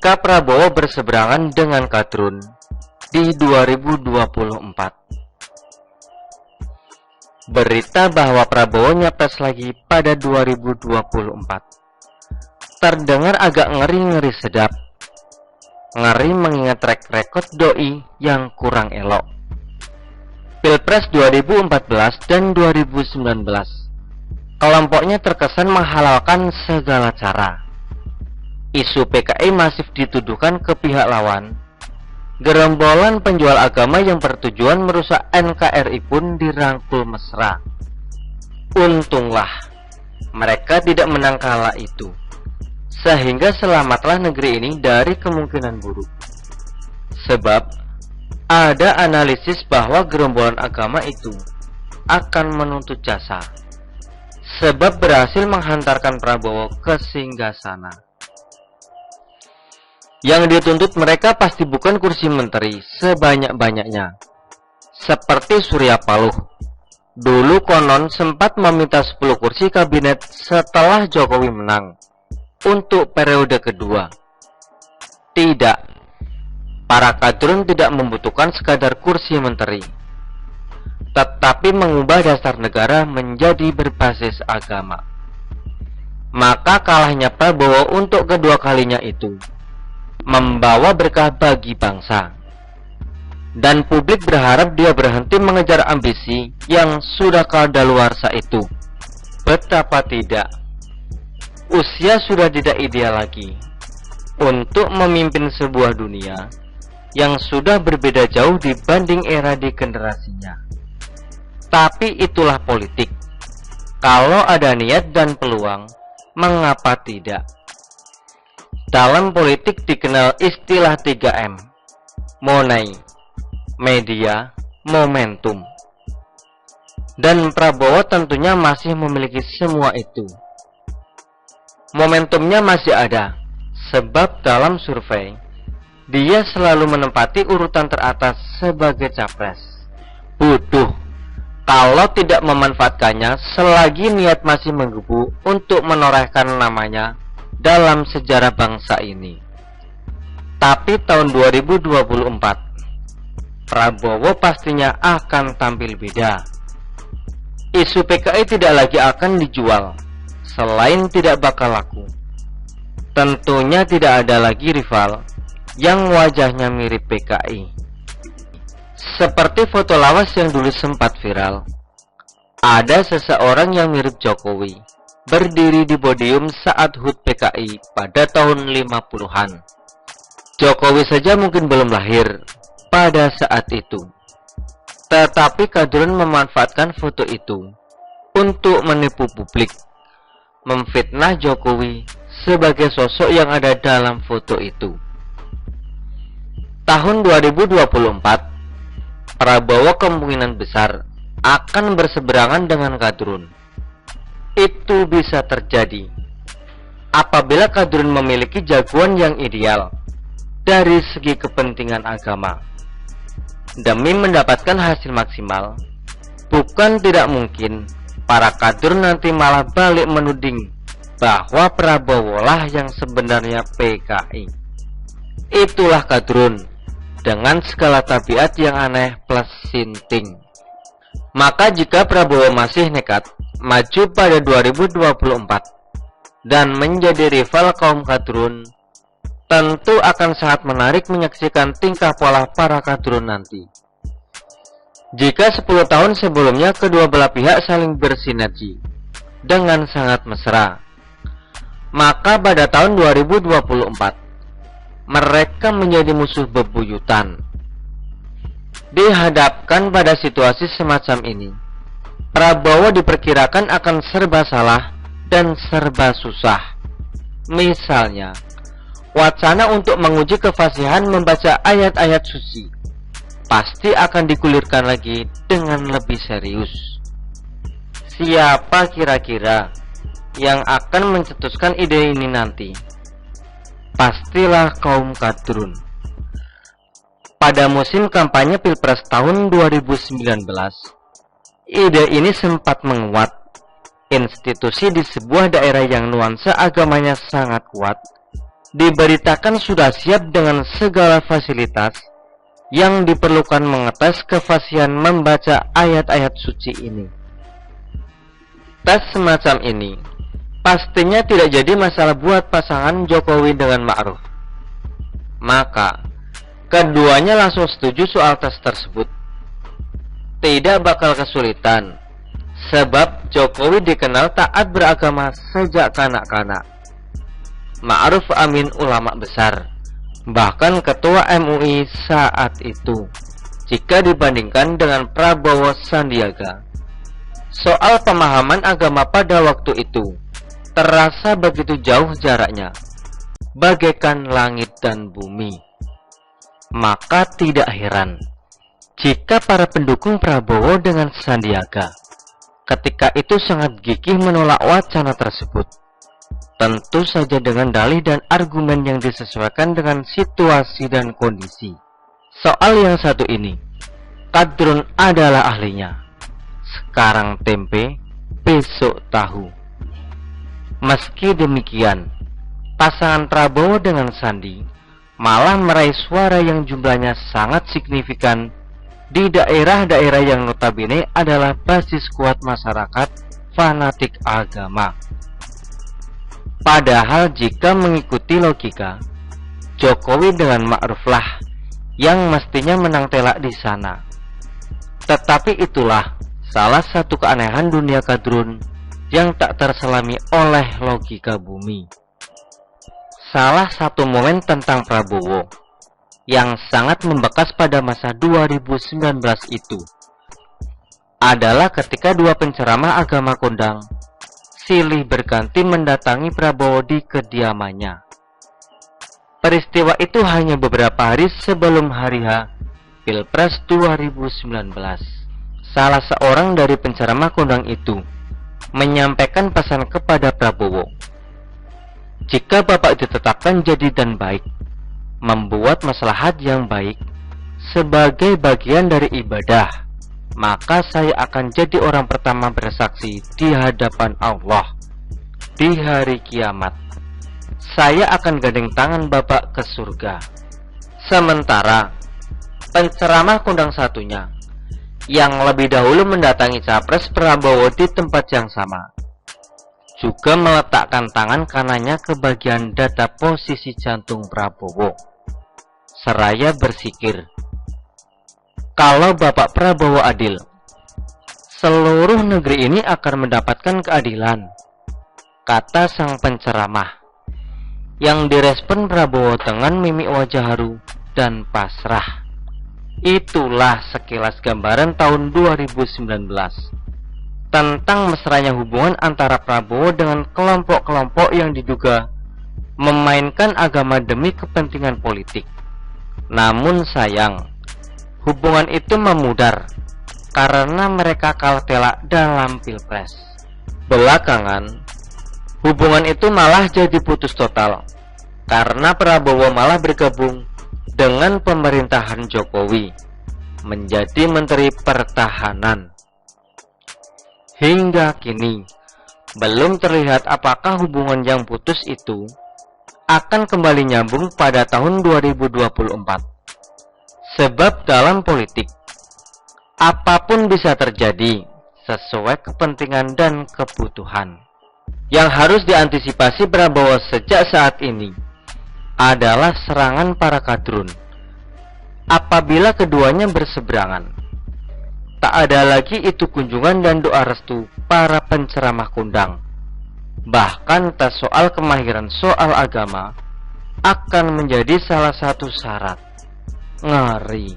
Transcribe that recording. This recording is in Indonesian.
jika Prabowo berseberangan dengan Kadrun di 2024. Berita bahwa Prabowo nyapres lagi pada 2024 terdengar agak ngeri-ngeri sedap. Ngeri mengingat track record doi yang kurang elok. Pilpres 2014 dan 2019, kelompoknya terkesan menghalalkan segala cara. Isu PKI masif dituduhkan ke pihak lawan. Gerombolan penjual agama yang bertujuan merusak NKRI pun dirangkul mesra. Untunglah mereka tidak menang kala itu, sehingga selamatlah negeri ini dari kemungkinan buruk. Sebab ada analisis bahwa gerombolan agama itu akan menuntut jasa, sebab berhasil menghantarkan Prabowo ke singgasana. Yang dituntut mereka pasti bukan kursi menteri sebanyak-banyaknya, seperti Surya Paloh. Dulu konon sempat meminta 10 kursi kabinet setelah Jokowi menang untuk periode kedua. Tidak, para kadrun tidak membutuhkan sekadar kursi menteri, tetapi mengubah dasar negara menjadi berbasis agama. Maka kalahnya Prabowo untuk kedua kalinya itu membawa berkah bagi bangsa, dan publik berharap dia berhenti mengejar ambisi yang sudah kadaluarsa itu. Betapa tidak, usia sudah tidak ideal lagi untuk memimpin sebuah dunia yang sudah berbeda jauh dibanding era di generasinya. Tapi itulah politik. Kalau ada niat dan peluang, mengapa tidak? Dalam politik dikenal istilah 3M, money, media, momentum. Dan Prabowo tentunya masih memiliki semua itu. Momentumnya masih ada, sebab dalam survei, dia selalu menempati urutan teratas sebagai capres. Bodoh kalau tidak memanfaatkannya selagi niat masih menggebu untuk menorehkan namanya dalam sejarah bangsa ini. Tapi tahun 2024, Prabowo pastinya akan tampil beda. Isu PKI tidak lagi akan dijual, selain tidak bakal laku. Tentunya tidak ada lagi rival yang wajahnya mirip PKI. Seperti foto lawas yang dulu sempat viral. Ada seseorang yang mirip Jokowi berdiri di podium saat HUT PKI pada tahun 50-an. Jokowi saja mungkin belum lahir pada saat itu. Tetapi kadrun memanfaatkan foto itu untuk menipu publik, memfitnah Jokowi sebagai sosok yang ada dalam foto itu. Tahun 2024, Prabowo kemungkinan besar akan berseberangan dengan kadrun. Itu bisa terjadi apabila kadrun memiliki jagoan yang ideal dari segi kepentingan agama. Demi mendapatkan hasil maksimal, bukan tidak mungkin para kadrun nanti malah balik menuding bahwa Prabowo lah yang sebenarnya PKI. Itulah kadrun dengan segala tabiat yang aneh plus sinting. Maka jika Prabowo masih nekat maju pada 2024 dan menjadi rival kaum kadrun, tentu akan sangat menarik menyaksikan tingkah pola para kadrun nanti. Jika 10 tahun sebelumnya kedua belah pihak saling bersinergi dengan sangat mesra, maka pada tahun 2024 mereka menjadi musuh bebuyutan. Dihadapkan pada situasi semacam ini, Prabowo diperkirakan akan serba salah dan serba susah. Misalnya, wacana untuk menguji kefasihan membaca ayat-ayat suci pasti akan digulirkan lagi dengan lebih serius. Siapa kira-kira yang akan mencetuskan ide ini nanti? Pastilah kaum kadrun. Pada musim kampanye Pilpres tahun 2019, ide ini sempat menguat. Institusi di sebuah daerah yang nuansa agamanya sangat kuat diberitakan sudah siap dengan segala fasilitas yang diperlukan mengetes kefasihan membaca ayat-ayat suci ini. Tes semacam ini pastinya tidak jadi masalah buat pasangan Jokowi dengan Ma'ruf. Maka keduanya langsung setuju soal tes tersebut. Tidak bakal kesulitan, sebab Jokowi dikenal taat beragama sejak kanak-kanak. Ma'ruf Amin ulama besar, bahkan ketua MUI saat itu, jika dibandingkan dengan Prabowo Sandiaga. Soal pemahaman agama pada waktu itu terasa begitu jauh jaraknya, bagaikan langit dan bumi. Maka tidak heran jika para pendukung Prabowo dengan Sandiaga ketika itu sangat gigih menolak wacana tersebut. Tentu saja dengan dalih dan argumen yang disesuaikan dengan situasi dan kondisi. Soal yang satu ini, Kadrun adalah ahlinya. Sekarang tempe, besok tahu. Meski demikian, pasangan Prabowo dengan Sandi malah meraih suara yang jumlahnya sangat signifikan di daerah-daerah yang notabene adalah basis kuat masyarakat fanatik agama. Padahal jika mengikuti logika, Jokowi dengan Ma'ruflah yang mestinya menang telak di sana. Tetapi itulah salah satu keanehan dunia kadrun yang tak terselami oleh logika bumi. Salah satu momen tentang Prabowo yang sangat membekas pada masa 2019 itu adalah ketika dua penceramah agama kondang silih berganti mendatangi Prabowo di kediamannya. Peristiwa itu hanya beberapa hari sebelum hari H Pilpres 2019. Salah seorang dari penceramah kondang itu menyampaikan pesan kepada Prabowo. Jika Bapak ditetapkan jadi dan baik, membuat maslahat yang baik sebagai bagian dari ibadah, maka saya akan jadi orang pertama bersaksi di hadapan Allah di hari kiamat. Saya akan gandeng tangan Bapak ke surga. Sementara penceramah kondang satunya yang lebih dahulu mendatangi Capres Prabowo di tempat yang sama juga meletakkan tangan kanannya ke bagian dada posisi jantung Prabowo seraya bersikir, kalau Bapak Prabowo adil, seluruh negeri ini akan mendapatkan keadilan, kata sang penceramah, yang direspon Prabowo dengan mimik wajah haru dan pasrah. Itulah sekilas gambaran tahun 2019 tentang mesranya hubungan antara Prabowo dengan kelompok-kelompok yang diduga memainkan agama demi kepentingan politik. Namun sayang, hubungan itu memudar karena mereka kalah telak dalam Pilpres. Belakangan, hubungan itu malah jadi putus total karena Prabowo malah bergabung dengan pemerintahan Jokowi menjadi Menteri Pertahanan. Hingga kini, belum terlihat apakah hubungan yang putus itu akan kembali nyambung pada tahun 2024. Sebab dalam politik, apapun bisa terjadi sesuai kepentingan dan kebutuhan. Yang harus diantisipasi Prabowo sejak saat ini adalah serangan para kadrun. Apabila keduanya berseberangan, tak ada lagi itu kunjungan dan doa restu para penceramah kondang. Bahkan tes soal kemahiran soal agama akan menjadi salah satu syarat. Ngeri.